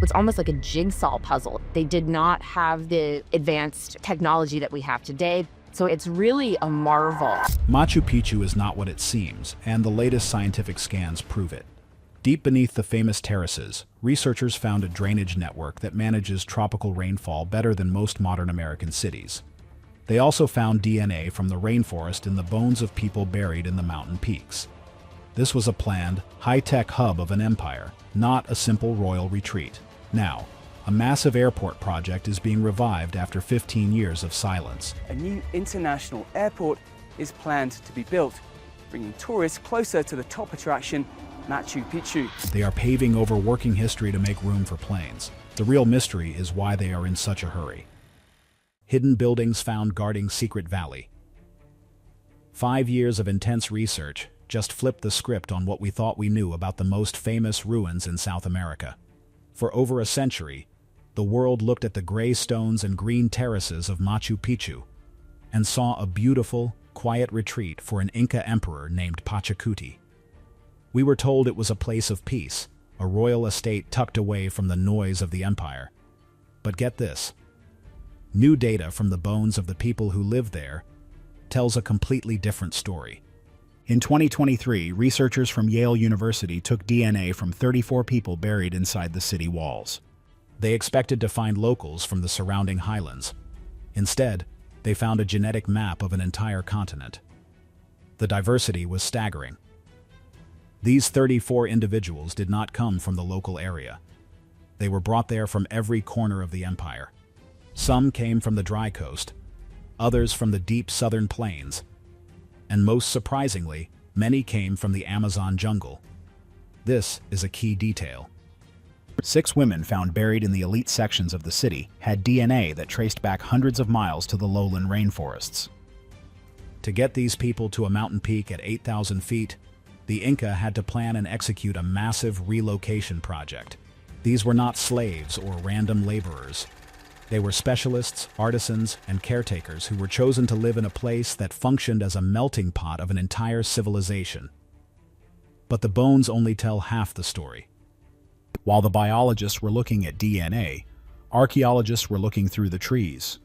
It's almost like a jigsaw puzzle. They did not have the advanced technology that we have today. So it's really a marvel. Machu Picchu is not what it seems, and the latest scientific scans prove it. Deep beneath the famous terraces, researchers found a drainage network that manages tropical rainfall better than most modern American cities. They also found DNA from the rainforest in the bones of people buried in the mountain peaks. This was a planned, high-tech hub of an empire, not a simple royal retreat. Now, a massive airport project is being revived after 15 years of silence. A new international airport is planned to be built, bringing tourists closer to the top attraction, Machu Picchu. They are paving over working history to make room for planes. The real mystery is why they are in such a hurry. Hidden buildings found guarding Secret Valley. 5 years of intense research just flipped the script on what we thought we knew about the most famous ruins in South America. For over a century, the world looked at the gray stones and green terraces of Machu Picchu and saw a beautiful, quiet retreat for an Inca emperor named Pachacuti. We were told it was a place of peace, a royal estate tucked away from the noise of the empire. But get this. New data from the bones of the people who lived there tells a completely different story. In 2023, researchers from Yale University took DNA from 34 people buried inside the city walls. They expected to find locals from the surrounding highlands. Instead, they found a genetic map of an entire continent. The diversity was staggering. These 34 individuals did not come from the local area. They were brought there from every corner of the empire. Some came from the dry coast, others from the deep southern plains, and most surprisingly, many came from the Amazon jungle. This is a key detail. 6 women found buried in the elite sections of the city had DNA that traced back hundreds of miles to the lowland rainforests. To get these people to a mountain peak at 8,000 feet, the Inca had to plan and execute a massive relocation project. These were not slaves or random laborers. They were specialists, artisans, and caretakers who were chosen to live in a place that functioned as a melting pot of an entire civilization. But the bones only tell half the story. While the biologists were looking at DNA, archaeologists were looking through the trees.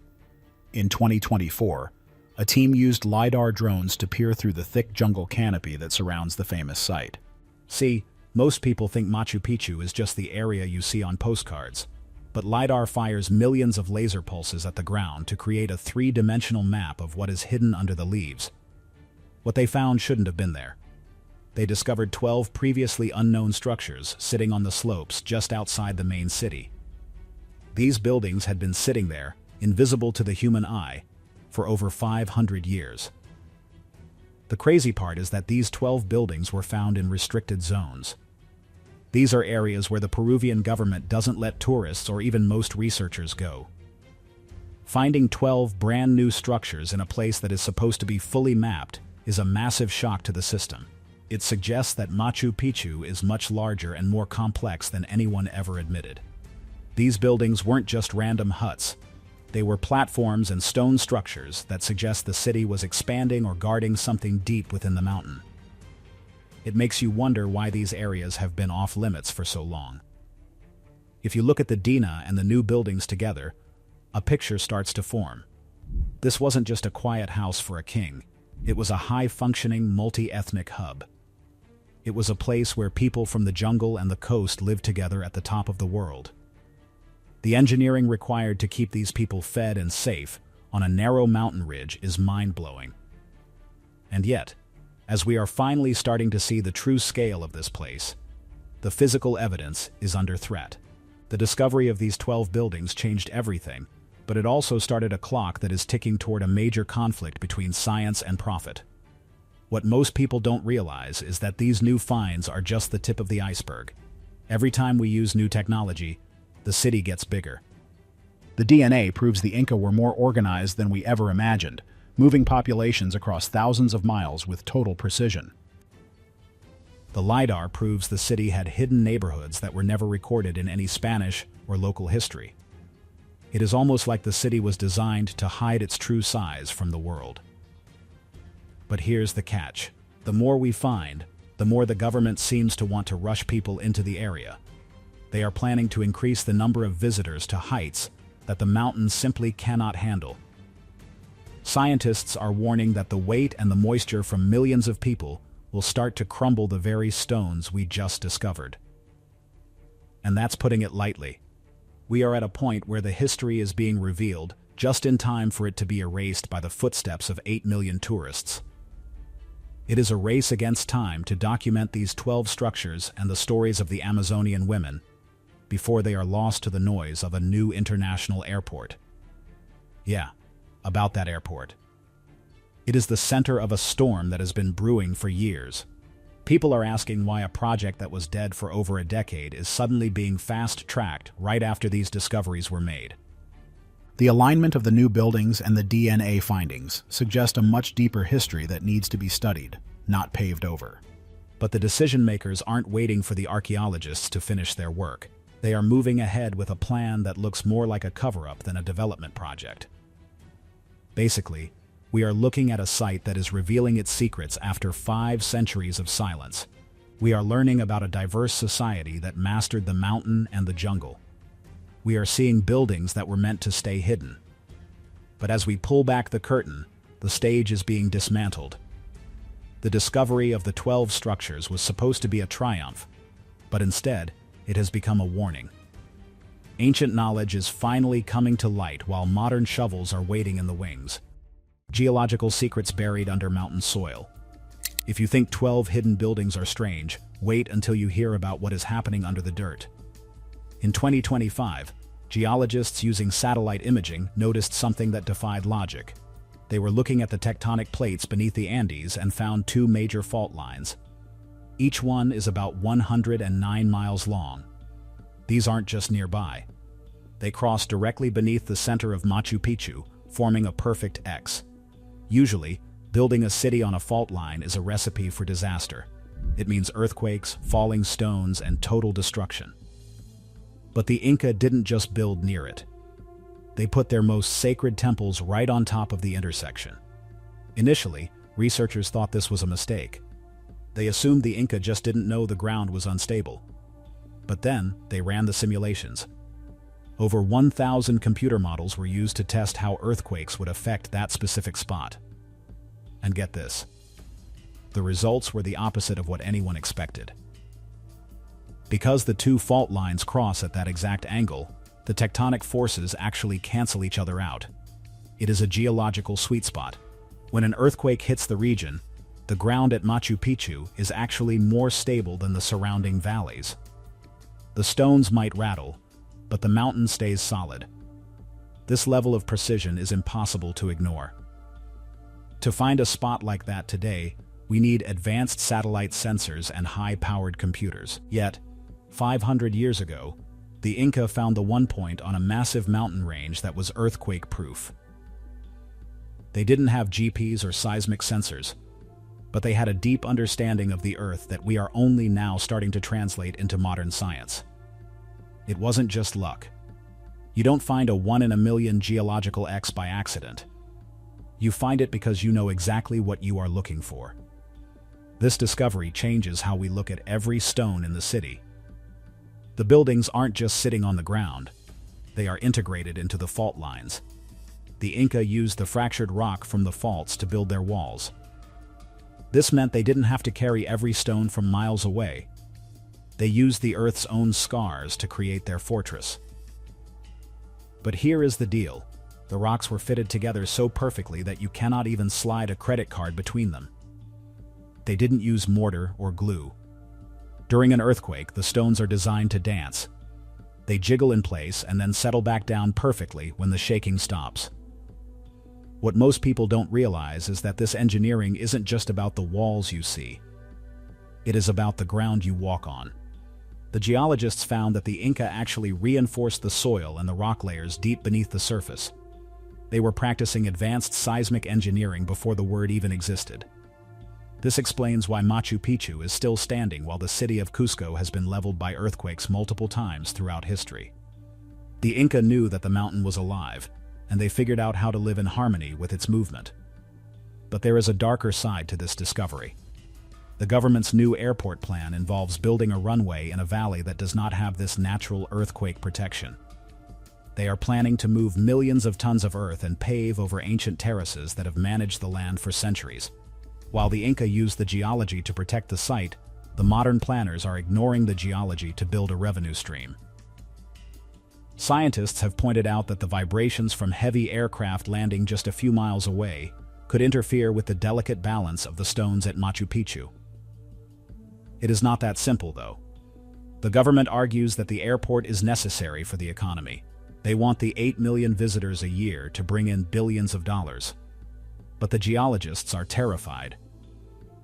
In 2024, a team used LiDAR drones to peer through the thick jungle canopy that surrounds the famous site. See, most people think Machu Picchu is just the area you see on postcards, but LiDAR fires millions of laser pulses at the ground to create a 3-dimensional map of what is hidden under the leaves. What they found shouldn't have been there. They discovered 12 previously unknown structures sitting on the slopes just outside the main city. These buildings had been sitting there, invisible to the human eye, for over 500 years. The crazy part is that these 12 buildings were found in restricted zones. These are areas where the Peruvian government doesn't let tourists or even most researchers go. Finding 12 brand new structures in a place that is supposed to be fully mapped is a massive shock to the system. It suggests that Machu Picchu is much larger and more complex than anyone ever admitted. These buildings weren't just random huts. They were platforms and stone structures that suggest the city was expanding or guarding something deep within the mountain. It makes you wonder why these areas have been off limits for so long. If you look at the Dina and the new buildings together, a picture starts to form. This wasn't just a quiet house for a king. It was a high-functioning, multi-ethnic hub. It was a place where people from the jungle and the coast lived together at the top of the world. The engineering required to keep these people fed and safe on a narrow mountain ridge is mind-blowing. And yet, as we are finally starting to see the true scale of this place, the physical evidence is under threat. The discovery of these 12 buildings changed everything, but it also started a clock that is ticking toward a major conflict between science and profit. What most people don't realize is that these new finds are just the tip of the iceberg. Every time we use new technology, the city gets bigger. The DNA proves the Inca were more organized than we ever imagined, moving populations across thousands of miles with total precision. The LiDAR proves the city had hidden neighborhoods that were never recorded in any Spanish or local history. It is almost like the city was designed to hide its true size from the world. But here's the catch. The more we find, the more the government seems to want to rush people into the area. They They are planning to increase the number of visitors to heights that the mountains simply cannot handle. Scientists are warning that the weight and the moisture from millions of people will start to crumble the very stones we just discovered. And that's putting it lightly. We are at a point where the history is being revealed just in time for it to be erased by the footsteps of 8 million tourists. It is a race against time to document these 12 structures and the stories of the Amazonian women before they are lost to the noise of a new international airport. Yeah, about that airport. It is the center of a storm that has been brewing for years. People are asking why a project that was dead for over a decade is suddenly being fast-tracked right after these discoveries were made. The alignment of the new buildings and the DNA findings suggest a much deeper history that needs to be studied, not paved over. But the decision-makers aren't waiting for the archaeologists to finish their work. They are moving ahead with a plan that looks more like a cover-up than a development project. Basically, we are looking at a site that is revealing its secrets after 5 centuries of silence. We are learning about a diverse society that mastered the mountain and the jungle. We are seeing buildings that were meant to stay hidden. But as we pull back the curtain, the stage is being dismantled. The discovery of the 12 structures was supposed to be a triumph, but instead, it has become a warning. Ancient knowledge is finally coming to light while modern shovels are waiting in the wings. Geological secrets buried under mountain soil. If you think 12 hidden buildings are strange, wait until you hear about what is happening under the dirt. In 2025, geologists using satellite imaging noticed something that defied logic. They were looking at the tectonic plates beneath the Andes and found 2 major fault lines. Each one is about 109 miles long. These aren't just nearby. They cross directly beneath the center of Machu Picchu, forming a perfect X. Usually, building a city on a fault line is a recipe for disaster. It means earthquakes, falling stones, and total destruction. But the Inca didn't just build near it. They put their most sacred temples right on top of the intersection. Initially, researchers thought this was a mistake. They assumed the Inca just didn't know the ground was unstable. But then, they ran the simulations. Over 1,000 computer models were used to test how earthquakes would affect that specific spot. And get this. The results were the opposite of what anyone expected. Because the 2 fault lines cross at that exact angle, the tectonic forces actually cancel each other out. It is a geological sweet spot. When an earthquake hits the region, the ground at Machu Picchu is actually more stable than the surrounding valleys. The stones might rattle, but the mountain stays solid. This level of precision is impossible to ignore. To find a spot like that today, we need advanced satellite sensors and high-powered computers. Yet, 500 years ago, the Inca found the one point on a massive mountain range that was earthquake-proof. They didn't have GPS or seismic sensors, but they had a deep understanding of the Earth that we are only now starting to translate into modern science. It wasn't just luck. You don't find a 1 in a million geological X by accident. You find it because you know exactly what you are looking for. This discovery changes how we look at every stone in the city. The buildings aren't just sitting on the ground. They are integrated into the fault lines. The Inca used the fractured rock from the faults to build their walls. This meant they didn't have to carry every stone from miles away. They used the Earth's own scars to create their fortress. But here is the deal. The rocks were fitted together so perfectly that you cannot even slide a credit card between them. They didn't use mortar or glue. During an earthquake, the stones are designed to dance. They jiggle in place and then settle back down perfectly when the shaking stops. What most people don't realize is that this engineering isn't just about the walls you see. It is about the ground you walk on. The geologists found that the Inca actually reinforced the soil and the rock layers deep beneath the surface. They were practicing advanced seismic engineering before the word even existed. This explains why Machu Picchu is still standing while the city of Cusco has been leveled by earthquakes multiple times throughout history. The Inca knew that the mountain was alive, and they figured out how to live in harmony with its movement. But there is a darker side to this discovery. The government's new airport plan involves building a runway in a valley that does not have this natural earthquake protection. They are planning to move millions of tons of earth and pave over ancient terraces that have managed the land for centuries. While the Inca used the geology to protect the site, the modern planners are ignoring the geology to build a revenue stream. Scientists have pointed out that the vibrations from heavy aircraft landing just a few miles away could interfere with the delicate balance of the stones at Machu Picchu. It is not that simple, though. The government argues that the airport is necessary for the economy. They want the 8 million visitors a year to bring in billions of dollars. But the geologists are terrified.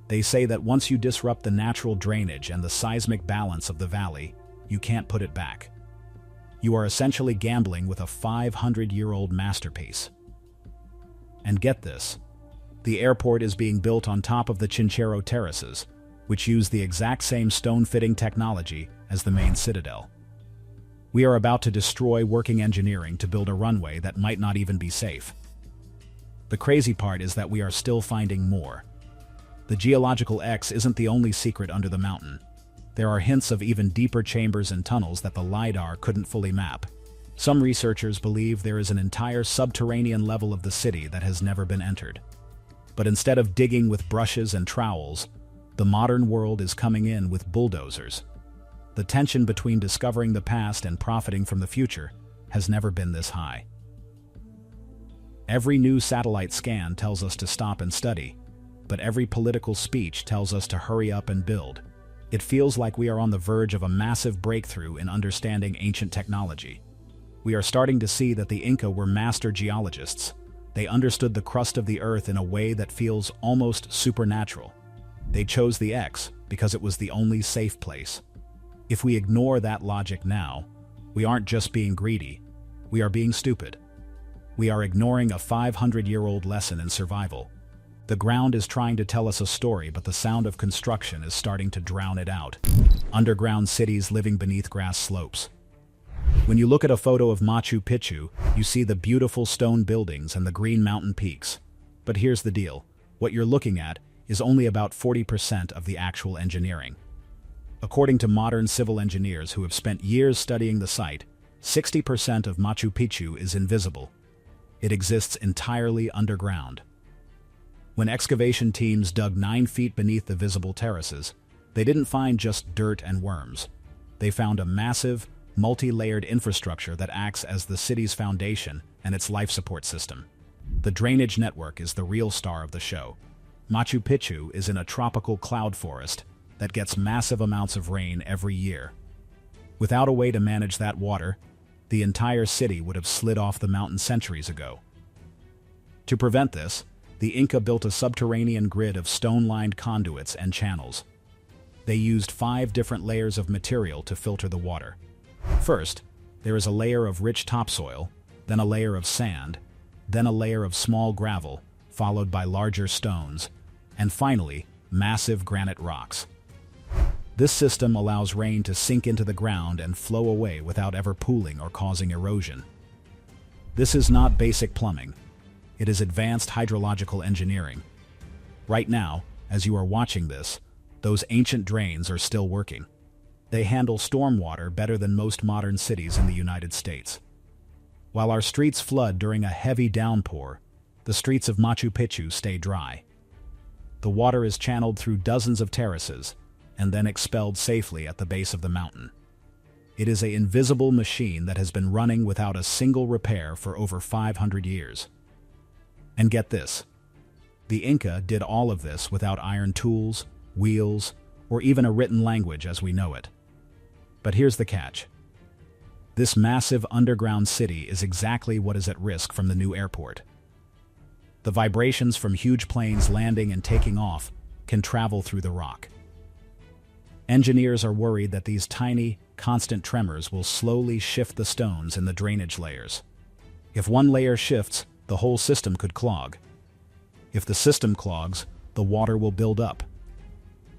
They say that once you disrupt the natural drainage and the seismic balance of the valley, you can't put it back. You are essentially gambling with a 500-year-old masterpiece. And get this, the airport is being built on top of the Chinchero terraces, which use the exact same stone-fitting technology as the main citadel. We are about to destroy working engineering to build a runway that might not even be safe. The crazy part is that we are still finding more. The Geological X isn't the only secret under the mountain. There are hints of even deeper chambers and tunnels that the LiDAR couldn't fully map. Some researchers believe there is an entire subterranean level of the city that has never been entered. But instead of digging with brushes and trowels, the modern world is coming in with bulldozers. The tension between discovering the past and profiting from the future has never been this high. Every new satellite scan tells us to stop and study, but every political speech tells us to hurry up and build. It feels like we are on the verge of a massive breakthrough in understanding ancient technology. We are starting to see that the Inca were master geologists. They understood the crust of the earth in a way that feels almost supernatural. They chose the X because it was the only safe place. If we ignore that logic now, we aren't just being greedy, we are being stupid. We are ignoring a 500-year-old lesson in survival. The ground is trying to tell us a story, but the sound of construction is starting to drown it out. Underground cities living beneath grass slopes. When you look at a photo of Machu Picchu, you see the beautiful stone buildings and the green mountain peaks. But here's the deal. What you're looking at is only about 40% of the actual engineering. According to modern civil engineers who have spent years studying the site, 60% of Machu Picchu is invisible. It exists entirely underground. When excavation teams dug 9 feet beneath the visible terraces, they didn't find just dirt and worms. They found a massive, multi-layered infrastructure that acts as the city's foundation and its life support system. The drainage network is the real star of the show. Machu Picchu is in a tropical cloud forest that gets massive amounts of rain every year. Without a way to manage that water, the entire city would have slid off the mountain centuries ago. To prevent this, the Inca built a subterranean grid of stone-lined conduits and channels. They used 5 different layers of material to filter the water. First, there is a layer of rich topsoil, then a layer of sand, then a layer of small gravel, followed by larger stones, and finally, massive granite rocks. This system allows rain to sink into the ground and flow away without ever pooling or causing erosion. This is not basic plumbing. It is advanced hydrological engineering. Right now, as you are watching this, those ancient drains are still working. They handle stormwater better than most modern cities in the United States. While our streets flood during a heavy downpour, the streets of Machu Picchu stay dry. The water is channeled through dozens of terraces and then expelled safely at the base of the mountain. It is an invisible machine that has been running without a single repair for over 500 years. And get this, the Inca did all of this without iron tools, wheels, or even a written language as we know it. But here's the catch. This massive underground city is exactly what is at risk from the new airport. The vibrations from huge planes landing and taking off can travel through the rock. Engineers are worried that these tiny, constant tremors will slowly shift the stones in the drainage layers. If one layer shifts, the whole system could clog. If the system clogs, the water will build up.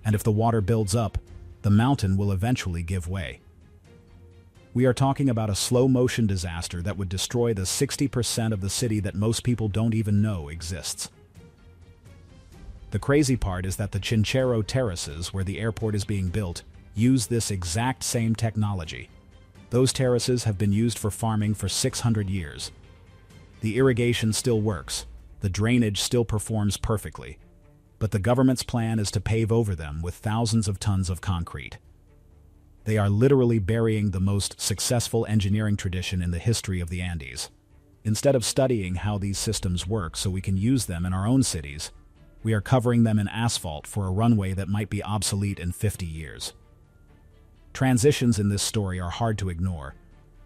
And if the water builds up, the mountain will eventually give way. We are talking about a slow-motion disaster that would destroy the 60% of the city that most people don't even know exists. The crazy part is that the Chinchero terraces, where the airport is being built, use this exact same technology. Those terraces have been used for farming for 600 years. The irrigation still works, the drainage still performs perfectly, but the government's plan is to pave over them with thousands of tons of concrete. They are literally burying the most successful engineering tradition in the history of the Andes. Instead of studying how these systems work so we can use them in our own cities, we are covering them in asphalt for a runway that might be obsolete in 50 years. Transitions in this story are hard to ignore.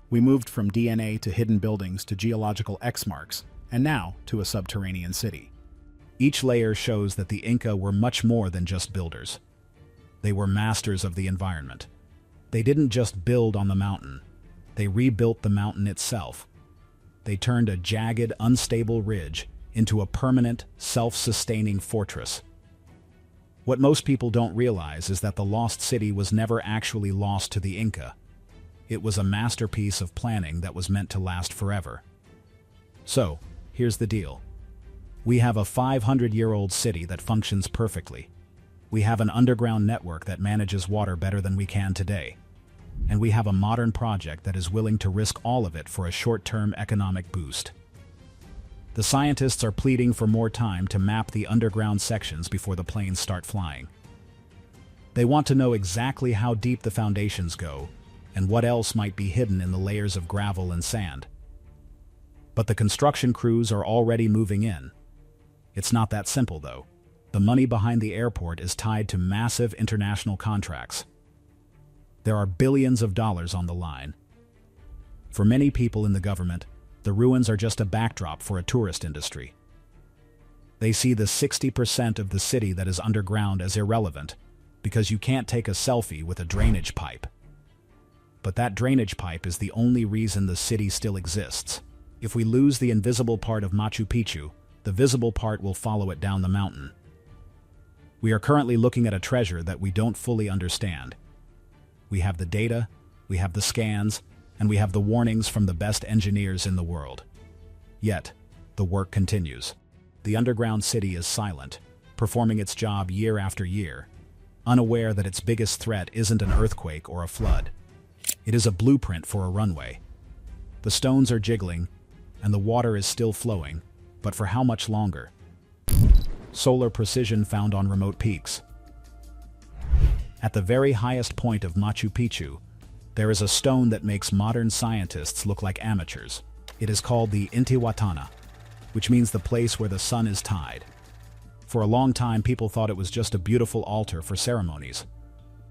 We moved from DNA to hidden buildings to geological X marks, and now to a subterranean city. Each layer shows that the Inca were much more than just builders. They were masters of the environment. They didn't just build on the mountain, they rebuilt the mountain itself. They turned a jagged, unstable ridge into a permanent, self-sustaining fortress. What most people don't realize is that the lost city was never actually lost to the Inca. It was a masterpiece of planning that was meant to last forever. So, here's the deal. We have a 500-year-old city that functions perfectly. We have an underground network that manages water better than we can today. And we have a modern project that is willing to risk all of it for a short-term economic boost. The scientists are pleading for more time to map the underground sections before the planes start flying. They want to know exactly how deep the foundations go and what else might be hidden in the layers of gravel and sand. But the construction crews are already moving in. It's not that simple, though. The money behind the airport is tied to massive international contracts. There are billions of dollars on the line. For many people in the government, the ruins are just a backdrop for a tourist industry. They see the 60% of the city that is underground as irrelevant because you can't take a selfie with a drainage pipe. But that drainage pipe is the only reason the city still exists. If we lose the invisible part of Machu Picchu, the visible part will follow it down the mountain. We are currently looking at a treasure that we don't fully understand. We have the data, we have the scans, and we have the warnings from the best engineers in the world. Yet, the work continues. The underground city is silent, performing its job year after year, unaware that its biggest threat isn't an earthquake or a flood. It is a blueprint for a runway. The stones are jiggling, and the water is still flowing, but for how much longer? Solar precision found on remote peaks. At the very highest point of Machu Picchu, there is a stone that makes modern scientists look like amateurs. It is called the Intihuatana, which means the place where the sun is tied. For a long time, people thought it was just a beautiful altar for ceremonies.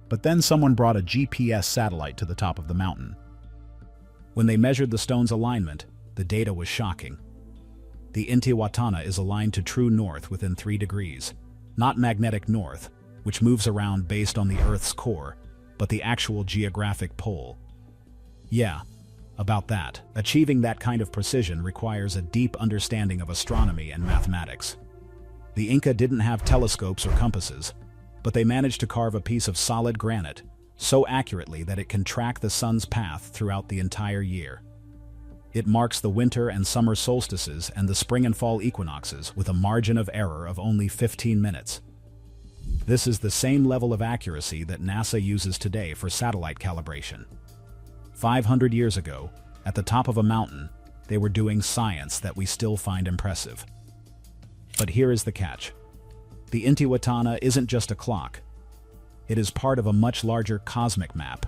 But then someone brought a GPS satellite to the top of the mountain. When they measured the stone's alignment, the data was shocking. The Intihuatana is aligned to true north within 3 degrees, not magnetic north, which moves around based on the Earth's core, but the actual geographic pole. Yeah, about that. Achieving that kind of precision requires a deep understanding of astronomy and mathematics. The Inca didn't have telescopes or compasses, but they managed to carve a piece of solid granite so accurately that it can track the sun's path throughout the entire year. It marks the winter and summer solstices and the spring and fall equinoxes with a margin of error of only 15 minutes. This is the same level of accuracy that NASA uses today for satellite calibration. 500 years ago, at the top of a mountain, they were doing science that we still find impressive. But here is the catch. The Intihuatana isn't just a clock. It is part of a much larger cosmic map.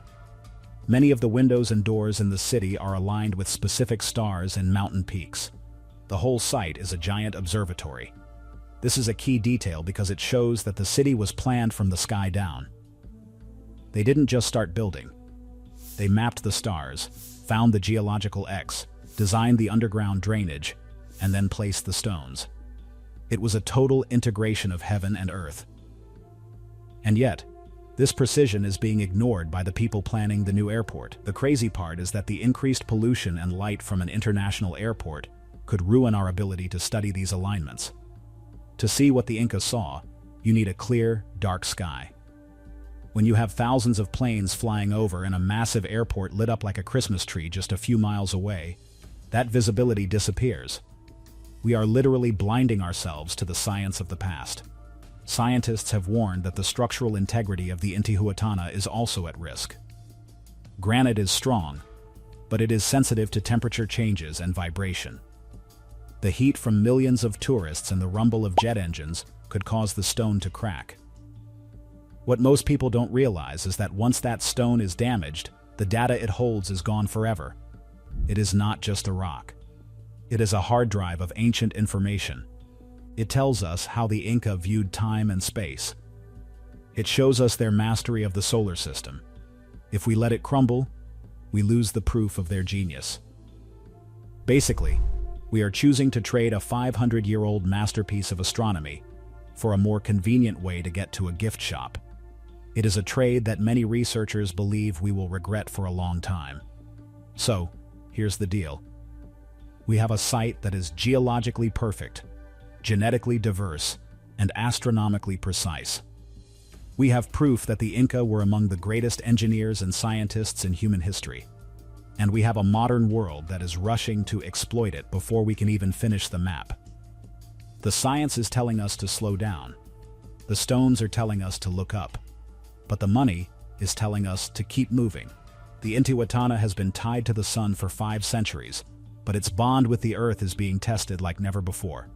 Many of the windows and doors in the city are aligned with specific stars and mountain peaks. The whole site is a giant observatory. This is a key detail because it shows that the city was planned from the sky down. They didn't just start building. They mapped the stars, found the geological X, designed the underground drainage, and then placed the stones. It was a total integration of heaven and earth. And yet, this precision is being ignored by the people planning the new airport. The crazy part is that the increased pollution and light from an international airport could ruin our ability to study these alignments. To see what the Inca saw, you need a clear, dark sky. When you have thousands of planes flying over and a massive airport lit up like a Christmas tree just a few miles away, that visibility disappears. We are literally blinding ourselves to the science of the past. Scientists have warned that the structural integrity of the Intihuatana is also at risk. Granite is strong, but it is sensitive to temperature changes and vibration. The heat from millions of tourists and the rumble of jet engines could cause the stone to crack. What most people don't realize is that once that stone is damaged, the data it holds is gone forever. It is not just a rock. It is a hard drive of ancient information. It tells us how the Inca viewed time and space. It shows us their mastery of the solar system. If we let it crumble, we lose the proof of their genius. Basically, we are choosing to trade a 500-year-old masterpiece of astronomy for a more convenient way to get to a gift shop. It is a trade that many researchers believe we will regret for a long time. So, here's the deal. We have a site that is geologically perfect, genetically diverse, and astronomically precise. We have proof that the Inca were among the greatest engineers and scientists in human history. And we have a modern world that is rushing to exploit it before we can even finish the map. The science is telling us to slow down. The stones are telling us to look up. But the money is telling us to keep moving. The Intihuatana has been tied to the sun for 5 centuries, but its bond with the earth is being tested like never before.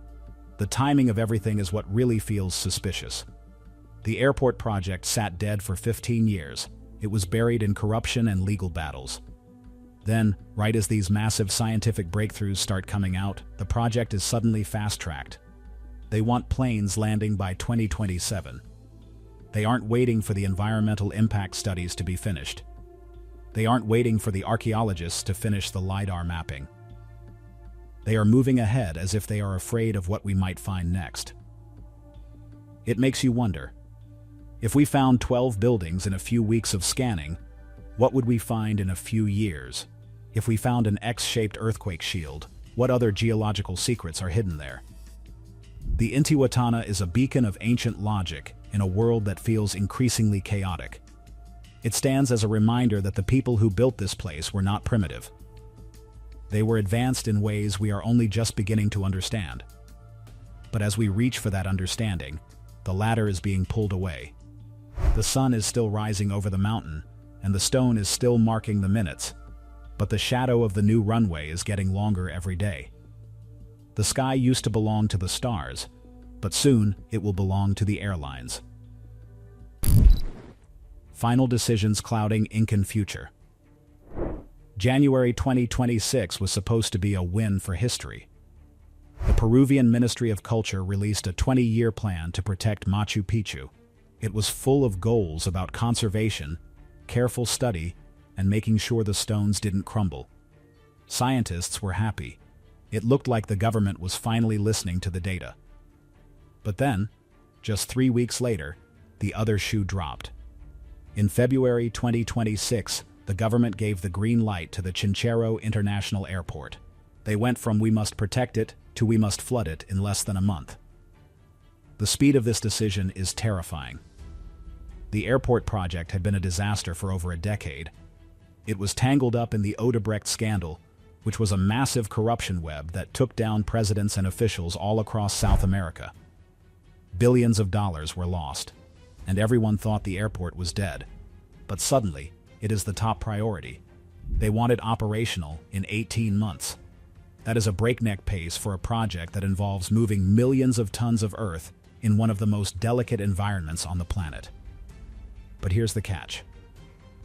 The timing of everything is what really feels suspicious. The airport project sat dead for 15 years. It was buried in corruption and legal battles. Then, right as these massive scientific breakthroughs start coming out, the project is suddenly fast-tracked. They want planes landing by 2027. They aren't waiting for the environmental impact studies to be finished. They aren't waiting for the archaeologists to finish the LiDAR mapping. They are moving ahead as if they are afraid of what we might find next. It makes you wonder, if we found 12 buildings in a few weeks of scanning, what would we find in a few years? If we found an X-shaped earthquake shield, what other geological secrets are hidden there? The Intihuatana is a beacon of ancient logic in a world that feels increasingly chaotic. It stands as a reminder that the people who built this place were not primitive. They were advanced in ways we are only just beginning to understand. But as we reach for that understanding, the ladder is being pulled away. The sun is still rising over the mountain, and the stone is still marking the minutes, but the shadow of the new runway is getting longer every day. The sky used to belong to the stars, but soon it will belong to the airlines. Final decisions clouding Incan future. January 2026 was supposed to be a win for history. The Peruvian Ministry of Culture released a 20-year plan to protect Machu Picchu. It was full of goals about conservation, careful study, and making sure the stones didn't crumble. Scientists were happy. It looked like the government was finally listening to the data. But then, just 3 weeks later, the other shoe dropped. In February 2026, the government gave the green light to the Chinchero International Airport. They went from "we must protect it" to "we must flood it" in less than a month. The speed of this decision is terrifying. The airport project had been a disaster for over a decade. It was tangled up in the Odebrecht scandal, which was a massive corruption web that took down presidents and officials all across South America. Billions of dollars were lost, and everyone thought the airport was dead. But suddenly, it is the top priority. They want it operational in 18 months. That is a breakneck pace for a project that involves moving millions of tons of earth in one of the most delicate environments on the planet. But here's the catch.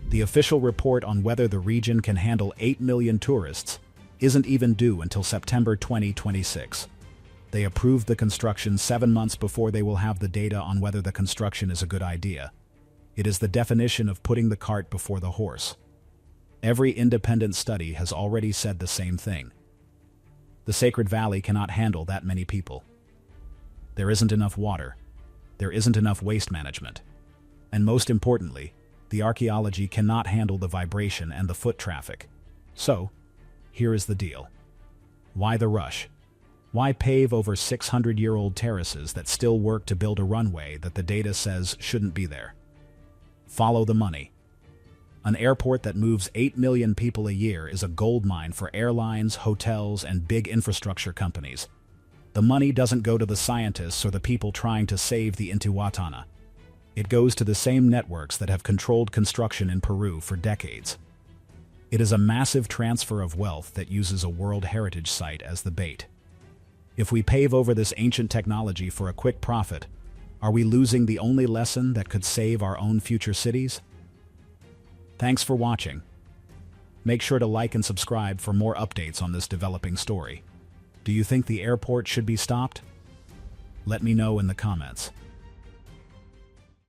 The official report on whether the region can handle 8 million tourists isn't even due until September 2026. They approved the construction 7 months before they will have the data on whether the construction is a good idea. It is the definition of putting the cart before the horse. Every independent study has already said the same thing. The Sacred Valley cannot handle that many people. There isn't enough water. There isn't enough waste management. And most importantly, the archaeology cannot handle the vibration and the foot traffic. So, here is the deal. Why the rush? Why pave over 600-year-old terraces that still work to build a runway that the data says shouldn't be there? Follow the money. An airport that moves 8 million people a year is a goldmine for airlines, hotels, and big infrastructure companies. The money doesn't go to the scientists or the people trying to save the Intihuatana. It goes to the same networks that have controlled construction in Peru for decades. It is a massive transfer of wealth that uses a World Heritage Site as the bait. If we pave over this ancient technology for a quick profit, are we losing the only lesson that could save our own future cities? Thanks for watching. Make sure to like and subscribe for more updates on this developing story. Do you think the airport should be stopped? Let me know in the comments.